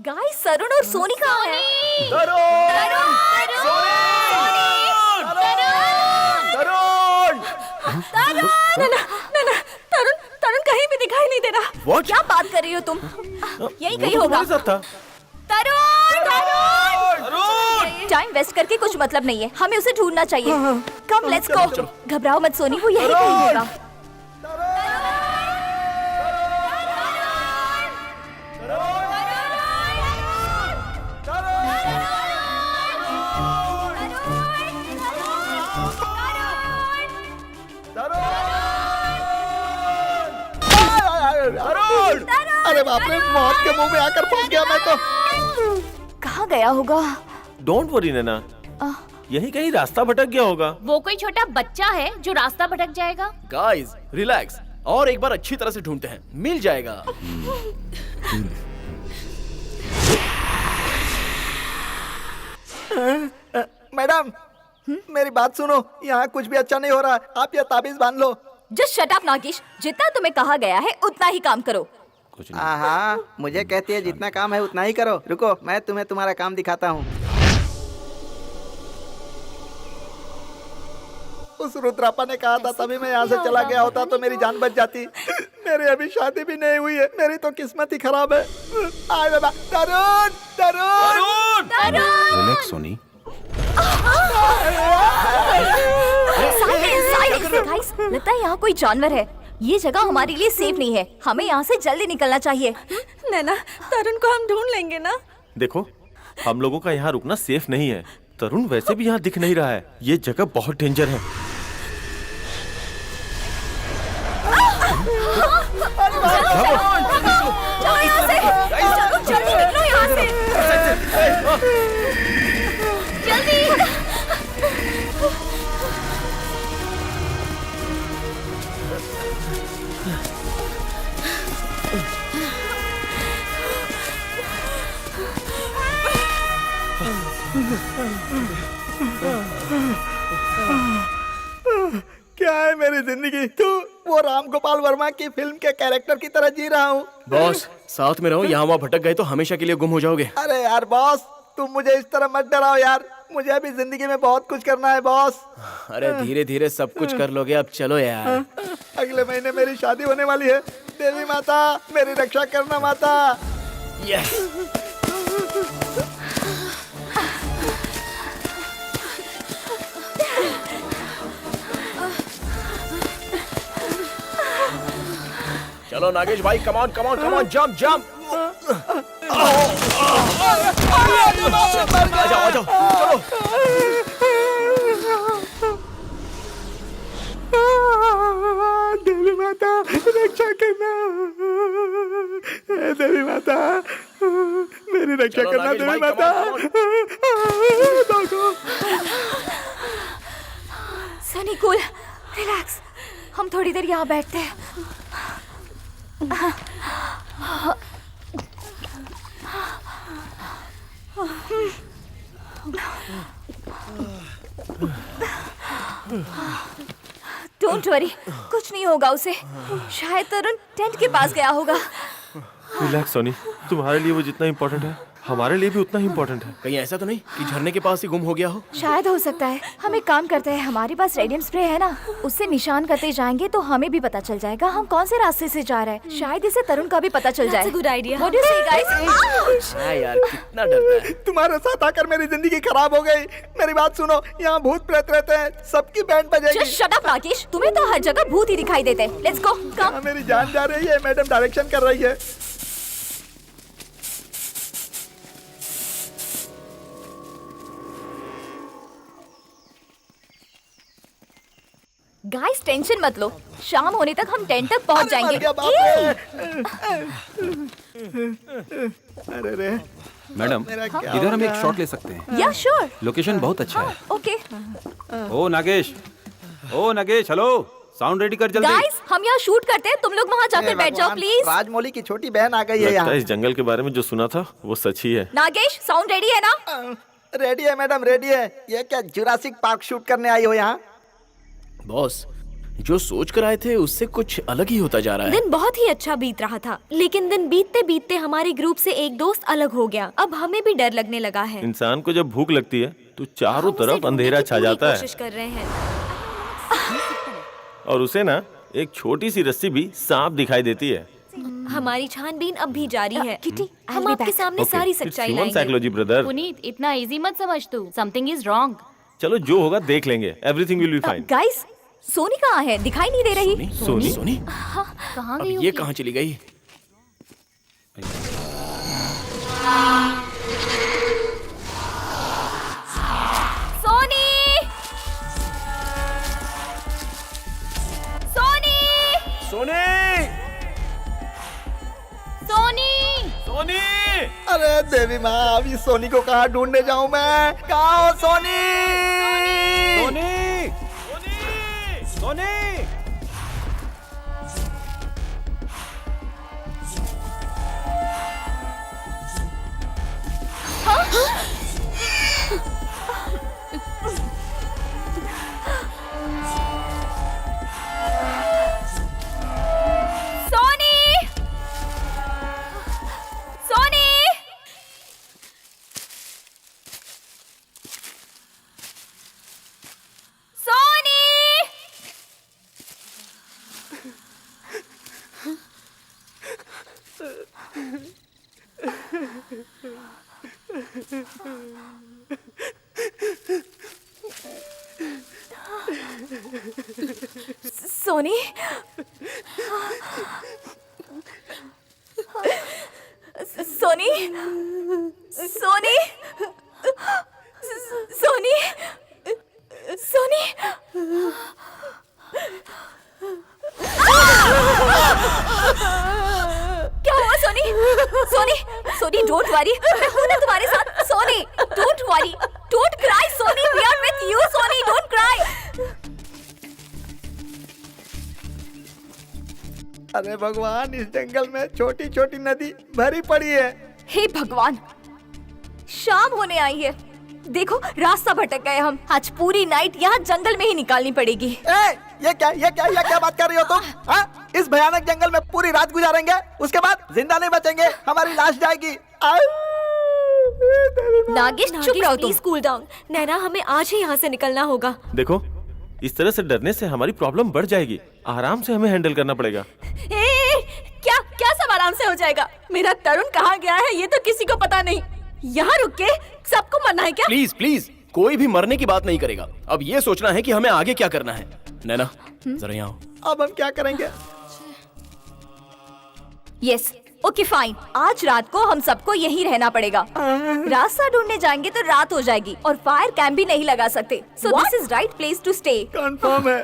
Guys तरुण और सोनी कहाँ हैं? तरुण कहीं भी दिखाई नहीं दे रहा। What? क्या बात कर रही हो तुम? यही कहीं वो तो होगा। तुम्हारे साथ था। टाइम वेस्ट करके कुछ मतलब नहीं है, हमें उसे ढूंढना चाहिए। Come let's go. घबराओ मत सोनी, वो यही कहीं होगा। अरे बाप रे, मौत के मुंह में आकर फंस गया मैं तो। कहाँ गया होगा? डोंट वरी नैना, यही कहीं रास्ता भटक गया होगा। वो कोई छोटा बच्चा है जो रास्ता भटक जाएगा? गाइस रिलैक्स, और एक बार अच्छी तरह से ढूंढते हैं, मिल जाएगा। मैडम, मेरी बात सुनो, यहाँ कुछ भी अच्छा नहीं हो रहा। आप ये ताबीज बांध लो। जस्ट शट अप नागेश, जितना तुम्हें कहा गया है उतना ही काम करो। कुछ नहीं। हाँ, मुझे कहती है जितना काम है उतना ही करो। रुको, मैं तुम्हें तुम्हारा काम दिखाता हूँ। उस रुद्रापा ने कहा था, तभी मैं यहाँ से चला गया होता तो मेरी जान बच जाती। मेरी अभी शादी भी नहीं हुई है, मेरी तो किस्मत ही खराब है। आए बाबा, तरुण, तरुण, रिलैक्स सोनी। गाइस, लगता है यहाँ कोई जानवर है। ये जगह हमारे लिए सेफ नहीं है, हमें यहाँ से जल्दी निकलना चाहिए। नैना, तरुण को हम ढूंढ लेंगे ना? देखो, हम लोगों का यहाँ रुकना सेफ नहीं है। तरुण वैसे भी यहाँ दिख नहीं रहा है, ये जगह बहुत डेंजर है। जल्दी निकलो यहाँ से। जल्दी। क्या है मेरी जिंदगी? तू वो राम गोपाल वर्मा की फिल्म के कैरेक्टर की तरह जी रहा हूँ। बॉस साथ में रहो, यहाँ वहाँ भटक गए तो हमेशा के लिए गुम हो जाओगे। अरे यार बॉस, तुम मुझे इस तरह मत डराओ यार, मुझे अभी जिंदगी में बहुत कुछ करना है बॉस। अरे धीरे धीरे सब कुछ कर लोगे, अब चलो यार। अगले महीने मेरी शादी होने वाली है। देवी माता, मेरी रक्षा करना माता। यस। चलो नागेश भाई, कमान कमान कमान, जंप जंप। आ जाओ आ जाओ, चलो। देवी माता, रक्षा करना। देवी माता, मेरी रक्षा चलो करना। नागेश देवी भाई, माता, सनी कूल, रिलैक्स। हम थोड़ी देर यहाँ बैठते हैं। डोंट वरी, कुछ नहीं होगा उसे। शायद तरुण टेंट के पास गया होगा। रिलैक्स सोनी, तुम्हारे लिए वो जितना इम्पोर्टेंट है, हमारे लिए भी उतना ही इम्पोर्टेंट है। कहीं ऐसा तो नहीं कि झरने के पास ही गुम हो गया हो? शायद हो सकता है। हम एक काम करते हैं, हमारे पास रेडियम स्प्रे है ना, उससे निशान करते जाएंगे तो हमें भी पता चल जाएगा हम कौन से रास्ते से जा रहे हैं। शायद इसे तरुण का भी पता चल जाए। Good idea. What do you से गाइस? हाँ यार, कितना डरता है। तुम्हारे साथ आकर मेरी जिंदगी खराब हो गई। मेरी बात सुनो, यहाँ भूत प्रेत रहते हैं, सबकी बैंड बजेगी। जस्ट शट अप राकेश, तुम्हें तो हर जगह भूत ही दिखाई देते हैं। Let's go, come. मेरी जान जा रही है। मैडम डायरेक्शन कर रही है। गाइस टेंशन मत लो, शाम होने तक हम टेंट तक पहुंच जाएंगे। मर गया बाप रे। अरे रे मैडम, मेरा क्या इधर हम हो एक गया? शॉट ले सकते हैं। या श्योर। लोकेशन बहुत अच्छा है। ओके ओ नागेश, ओ नागेश, हेलो, साउंड रेडी कर जल्दी। गाइस, हम यहाँ शूट करते हैं, तुम लोग वहाँ जाकर हे बैठ जाओ भगवान, प्लीज। राजमौली की छोटी बहन आ गई है लगता यहाँ। है इस जंगल के बारे में जो सुना था वो सच ही है। नागेश, साउंड रेडी है ना? रेडी है मैडम, रेडी है। ये क्या जुरासिक पार्क शूट करने आई हो यहाँ? बॉस जो सोच कर आए थे उससे कुछ अलग ही होता जा रहा है। दिन बहुत ही अच्छा बीत रहा था, लेकिन दिन बीतते बीतते हमारे ग्रुप से एक दोस्त अलग हो गया। अब हमें भी डर लगने लगा है। इंसान को जब भूख लगती है तो चारों हम उसे तरफ ढूंढने अंधेरा की छा पूरी जाता है कोशिश कर रहे हैं। और उसे ना एक छोटी सी रस्सी भी सांप दिखाई देती है। हमारी छानबीन अब भी जारी है। किटी, I'll हम be आपके back. सामने सारी सच्चाई लाएंगे। Psychology brother. पुनीत, इतना इजी मत समझ तू। Something is wrong. चलो जो होगा देख लेंगे। Everything will be fine. Guys, Soni कहाँ है? दिखाई नहीं दे रही। सोनी? सोनी? कहाँ अब गई ये होगी? कहाँ चली गई? सोनी! सोनी! सोनी! सोनी! सोनी! अरे देवी माँ, अभी सोनी को कहाँ ढूंढने जाऊँ मैं? कहाँ हो सोनी? सोनी! सोनी! सोनी! सोनी! सोनी! सोनी? सोनी? सोनी? सोनी? सोनी? क्या हुआ सोनी? सोनी? सोनी, डोंट वरी, मैं हूं ना तुम्हारे साथ। Soni, don't worry, don't cry Soni, we are with you Soni, don't cry. अरे भगवान, इस जंगल में छोटी छोटी नदी भरी पड़ी है। हे भगवान, शाम होने आई है। देखो, रास्ता भटक गए हम। आज पूरी नाइट यहाँ जंगल में ही निकालनी पड़ेगी। ये क्या बात कर रही हो तुम? हाँ? इस भयानक जंगल में पूरी रात गुजारेंगे, उसके बाद जिंदा नहीं बचेंगे, हमारी लाश जाएगी। नागेश, चुप रहो तुम। Please cool down. नैना, हमें आज ही यहाँ से निकलना होगा। देखो, इस तरह से डरने से हमारी प्रॉब्लम बढ़ जाएगी। आराम से हमें हैंडल करना पड़ेगा। क्या क्या सब आराम से हो जाएगा? मेरा तरुण कहाँ गया है ये तो किसी को पता नहीं। यहाँ रुक के सबको मरना है क्या? प्लीज प्लीज, कोई भी मरने की बात नहीं करेगा। अब ये सोचना है कि हमें आगे क्या करना है। नैना, जरा यहाँ आओ। अब हम क्या करेंगे? Yes, okay fine. आज रात को हम सबको यहीं रहना पड़ेगा। रास्ता ढूंढने जाएंगे तो रात हो जाएगी और फायर कैंप भी नहीं लगा सकते। So this is right place to stay. Confirm है।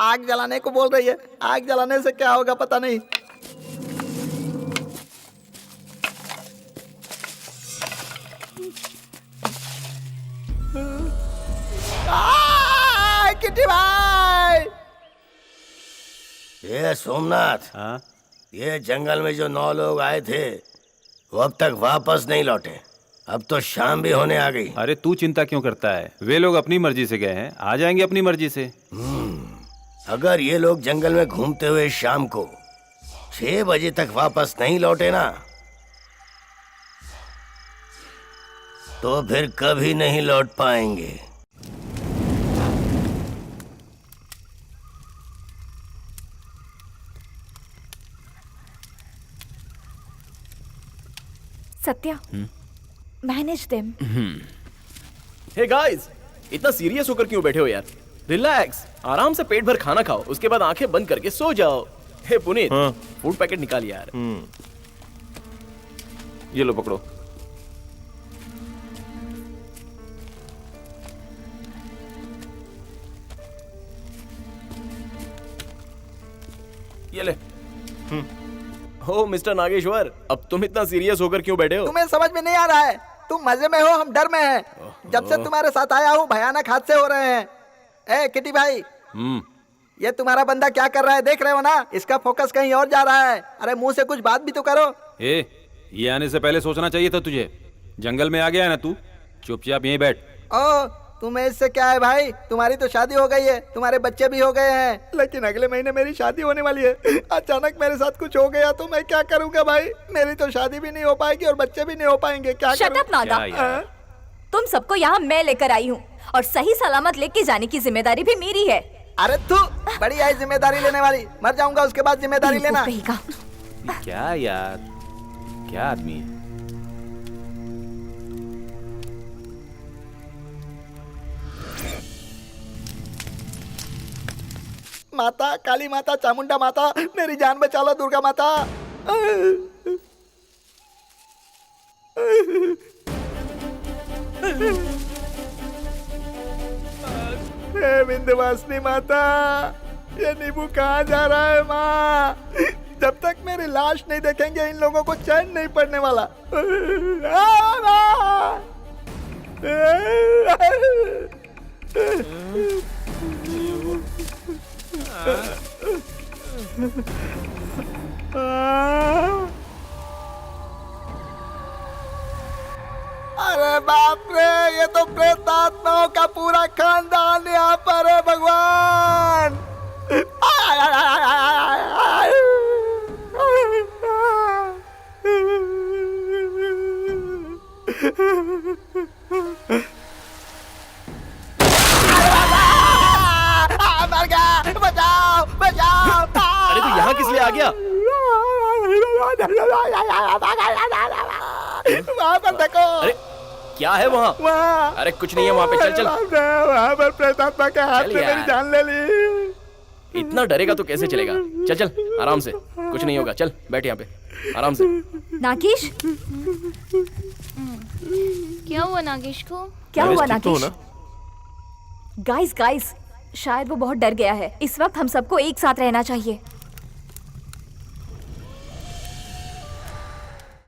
आग जलाने को बोल रही है। आग जलाने से क्या होगा पता नहीं। किटी भाई! ये सोमनाथ, हाँ? ये जंगल में जो 9 लोग आए थे वो अब तक वापस नहीं लौटे। अब तो शाम भी होने आ गई। अरे तू चिंता क्यों करता है? वे लोग अपनी मर्जी से गए हैं, आ जाएंगे अपनी मर्जी से। अगर ये लोग जंगल में घूमते हुए शाम को 6 बजे तक वापस नहीं लौटे ना, तो फिर कभी नहीं लौट पाएंगे। Satya, manage them. Hey guys, इतना सीरियस होकर क्यों बैठे हो यार? रिलैक्स, आराम से पेट भर खाना खाओ, उसके बाद आंखें बंद करके सो जाओ। हे पुनीत, हाँ? फूड पैकेट निकाल यार। ये लो पकड़ो। ये ले। हो मिस्टर नागेश्वर, अब तुम इतना सीरियस होकर क्यों बैठे हो? तुम्हें समझ में नहीं आ रहा है? तुम मजे में हो, हम डर में हैं। जब से तुम्हारे साथ आया हूँ भयानक हादसे हो रहे हैं। ए किटी भाई, ये तुम्हारा बंदा क्या कर रहा है देख रहे हो ना? इसका फोकस कहीं और जा रहा है। अरे मुंह से कुछ बात भी तो करो। ये आने से पहले सोचना चाहिए था तुझे। जंगल में आ गया है ना तू, चुपचाप यहीं बैठ। ओ तुम्हें इससे क्या है भाई? तुम्हारी तो शादी हो गई है, तुम्हारे बच्चे भी हो गए हैं, लेकिन अगले महीने मेरी शादी होने वाली है। अचानक मेरे साथ कुछ हो गया तो मैं क्या करूंगा भाई? मेरी तो शादी भी नहीं हो पाएगी और बच्चे भी नहीं हो पाएंगे। क्या Shut करूं? up, नागा। क्या यार? तुम सबको यहाँ मैं लेकर आई हूँ और सही सलामत लेके जाने की जिम्मेदारी भी मेरी है। अरे तू बड़ी है जिम्मेदारी लेने वाली। मर जाऊंगा उसके बाद जिम्मेदारी लेना। कहेगा। ये क्या यार, क्या आदमी है? माता, काली माता, चामुंडा माता, मेरी जान बचा लो दुर्गा माता। हे विंध्यवासिनी माता, ये नींबू कहाँ जा रहा है माँ? जब तक मेरी लाश नहीं देखेंगे इन लोगों को चैन नहीं पड़ने वाला। अरे बाप रे, ये तो प्रेतात्माओं का पूरा खानदान यहाँ पर है भगवान। मर गया, बचाओ बचाओ। अरे तू यहाँ किस लिए आ गया? वहाँ पर देखो। अरे क्या है वहाँ? वहाँ अरे कुछ नहीं है वहाँ पे, चल चल। वहाँ पर प्रेतात्मा के हाथ चल में यार। मेरी जान ले ली। इतना डरेगा तो कैसे चलेगा? चल चल आराम से, कुछ नहीं होगा। चल बैठ यहाँ पे आराम से। नागेश, क्या हुआ नागेश को? क्या हुआ नागेश, ठीक तो हो नागेश? गाइस गाइस, शायद वो बहुत डर गया है। इस वक्त हम सबको एक साथ रहना चाहिए।